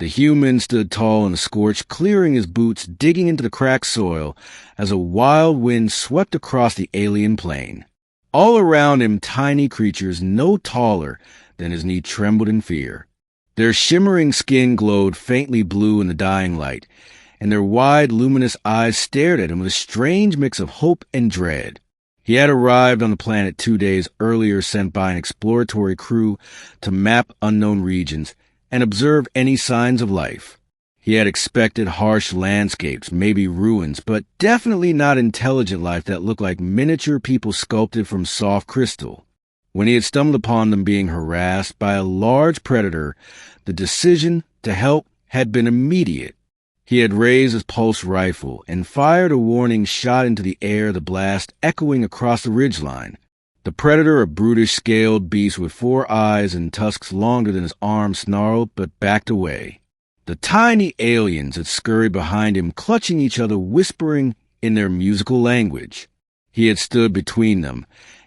The human stood tall in the scorch, clearing his boots, digging into the cracked soil as a wild wind swept across the alien plain. All around him, tiny creatures no taller than his knee trembled in fear. Their shimmering skin glowed faintly blue in the dying light, and their wide, luminous eyes stared at him with a strange mix of hope and dread. He had arrived on the planet 2 days earlier, sent by an exploratory crew to map unknown regions and observe any signs of life. He had expected harsh landscapes, maybe ruins, but definitely not intelligent life that looked like miniature people sculpted from soft crystal. When he had stumbled upon them being harassed by a large predator, the decision to help had been immediate. He had raised his pulse rifle and fired a warning shot into the air, the blast echoing across the ridgeline. The predator, a brutish scaled beast with 4 eyes and tusks longer than his arms, snarled but backed away. The tiny aliens had scurried behind him, clutching each other, whispering in their musical language. He had stood between them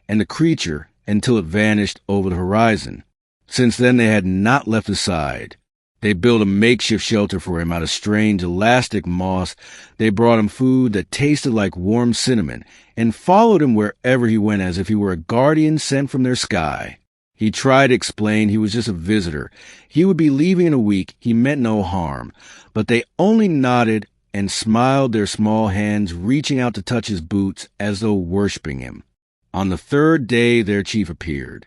and the creature until it vanished over the horizon. Since then they had not left his side. They built a makeshift shelter for him out of strange elastic moss. They brought him food that tasted like warm cinnamon and followed him wherever he went as if he were a guardian sent from their sky. He tried to explain he was just a visitor. He would be leaving in a week. He meant no harm. But they only nodded and smiled, their small hands reaching out to touch his boots as though worshiping him. On the 3rd day, their chief appeared.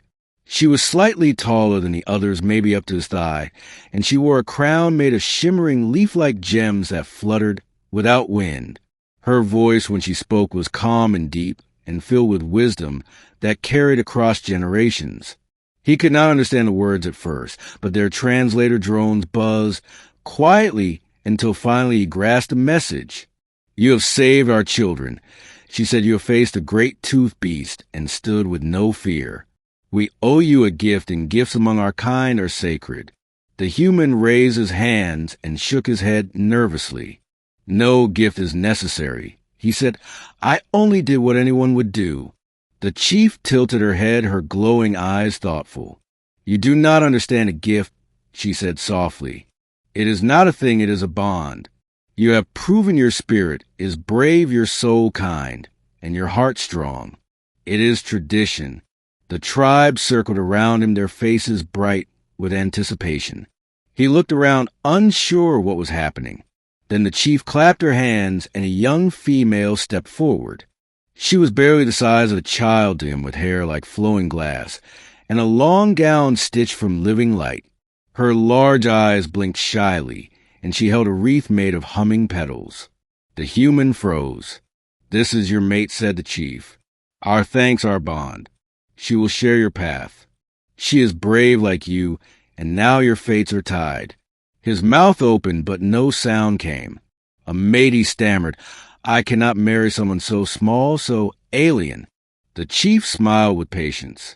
She was slightly taller than the others, maybe up to his thigh, and she wore a crown made of shimmering leaf-like gems that fluttered without wind. Her voice, when she spoke, was calm and deep and filled with wisdom that carried across generations. He could not understand the words at first, but their translator drones buzzed quietly until finally he grasped the message. "You have saved our children," she said. "You have faced a great tooth beast and stood with no fear. We owe you a gift, and gifts among our kind are sacred." The human raised his hands and shook his head nervously. "No gift is necessary," he said. "I only did what anyone would do." The chief tilted her head, her glowing eyes thoughtful. "You do not understand a gift," she said softly. "It is not a thing, it is a bond. You have proven your spirit is brave, your soul kind, and your heart strong. It is tradition." The tribe circled around him, their faces bright with anticipation. He looked around, unsure what was happening. Then the chief clapped her hands, and a young female stepped forward. She was barely the size of a child to him, with hair like flowing glass, and a long gown stitched from living light. Her large eyes blinked shyly, and she held a wreath made of humming petals. The human froze. "This is your mate," said the chief. "Our thanks, our bond. She will share your path. She is brave like you, and now your fates are tied." His mouth opened, but no sound came. "A mate," he stammered. "I cannot marry someone so small, so alien." The chief smiled with patience.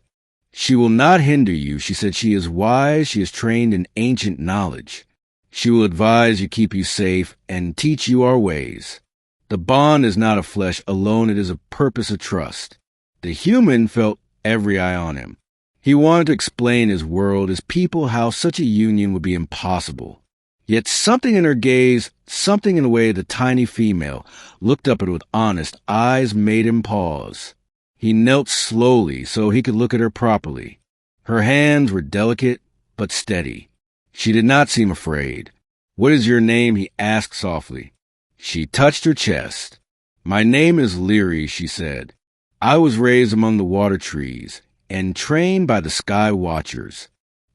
"She will not hinder you," she said. "She is wise. She is trained in ancient knowledge. She will advise you, keep you safe, and teach you our ways. The bond is not of flesh alone. It is a purpose of trust." The human felt every eye on him. He wanted to explain his world, his people, how such a union would be impossible. Yet something in her gaze, something in the way the tiny female looked up at her with honest eyes made him pause. He knelt slowly so he could look at her properly. Her hands were delicate but steady. She did not seem afraid. "What is your name?" he asked softly. She touched her chest. "My name is Leary," she said. "I was raised among the water trees and trained by the sky watchers.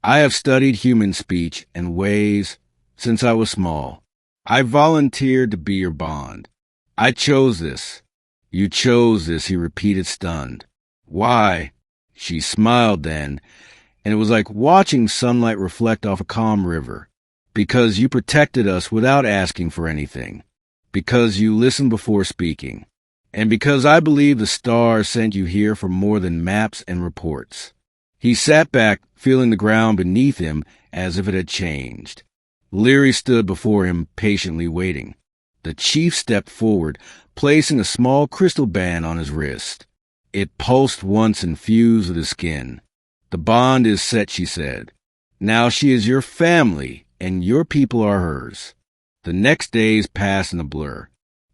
I have studied human speech and ways since I was small. I volunteered to be your bond. I chose this." "You chose this," he repeated, stunned. "Why?" She smiled then, and it was like watching sunlight reflect off a calm river. "Because you protected us without asking for anything. Because you listened before speaking. And because I believe the stars sent you here for more than maps and reports." He sat back, feeling the ground beneath him as if it had changed. Leary stood before him, patiently waiting. The chief stepped forward, placing a small crystal band on his wrist. It pulsed once and fused with his skin. "The bond is set," she said. "Now she is your family, and your people are hers. The next days passed in a blur.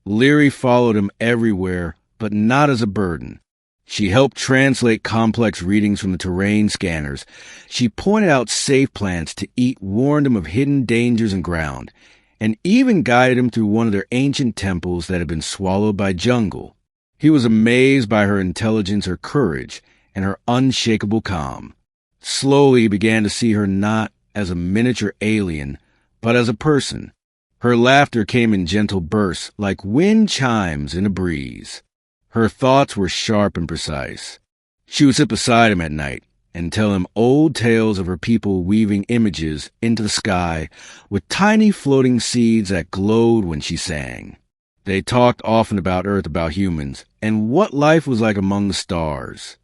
Leary followed him everywhere, but not as a burden. She helped translate complex readings from the terrain scanners. She pointed out safe plants to eat, warned him of hidden dangers and ground, and even guided him through one of their ancient temples that had been swallowed by jungle. He was amazed by her intelligence, her courage, and her unshakable calm. Slowly he began to see her not as a miniature alien, but as a person. Her laughter came in gentle bursts, like wind chimes in a breeze. Her thoughts were sharp and precise. She would sit beside him at night and tell him old tales of her people weaving images into the sky with tiny floating seeds that glowed when she sang. They talked often about Earth, about humans, and what life was like among the stars.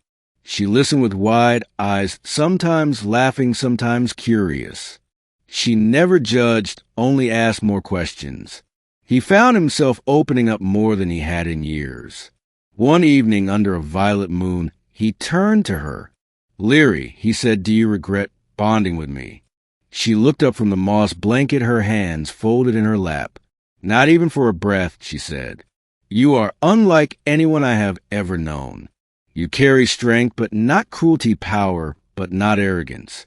She listened with wide eyes, sometimes laughing, sometimes curious. She never judged, only asked more questions. He found himself opening up more than he had in years. One evening, under a violet moon, he turned to her. "Leary," he said, "do you regret bonding with me?" She looked up from the moss blanket, her hands folded in her lap. "Not even for a breath," she said. "You are unlike anyone I have ever known. You carry strength, but not cruelty, power, but not arrogance.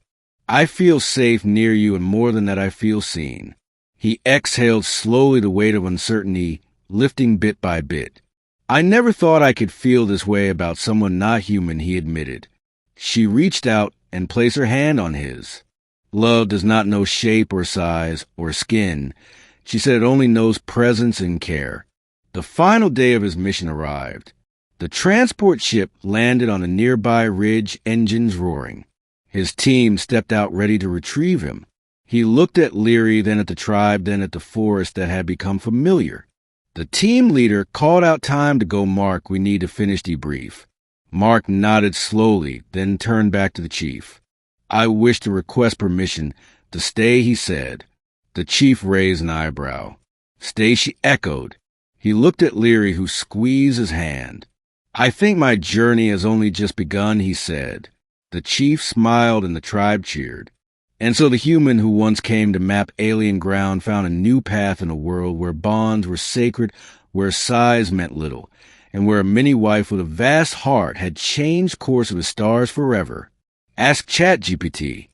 I feel safe near you, and more than that, I feel seen." He exhaled slowly, the weight of uncertainty lifting bit by bit. "I never thought I could feel this way about someone not human," he admitted. She reached out and placed her hand on his. "Love does not know shape or size or skin," she said. "It only knows presence and care." The final day of his mission arrived. The transport ship landed on a nearby ridge, engines roaring. His team stepped out ready to retrieve him. He looked at Leary, then at the tribe, then at the forest that had become familiar. The team leader called out time to go. "Mark, we need to finish debrief." Mark nodded slowly, then turned back to the chief. "I wish to request permission to stay," he said. The chief raised an eyebrow. "Stay," she echoed. He looked at Leary, who squeezed his hand. "I think my journey has only just begun," he said. The chief smiled and the tribe cheered. And so the human who once came to map alien ground found a new path in a world where bonds were sacred, where size meant little, and where a mini-wife with a vast heart had changed course of the stars forever. Ask ChatGPT.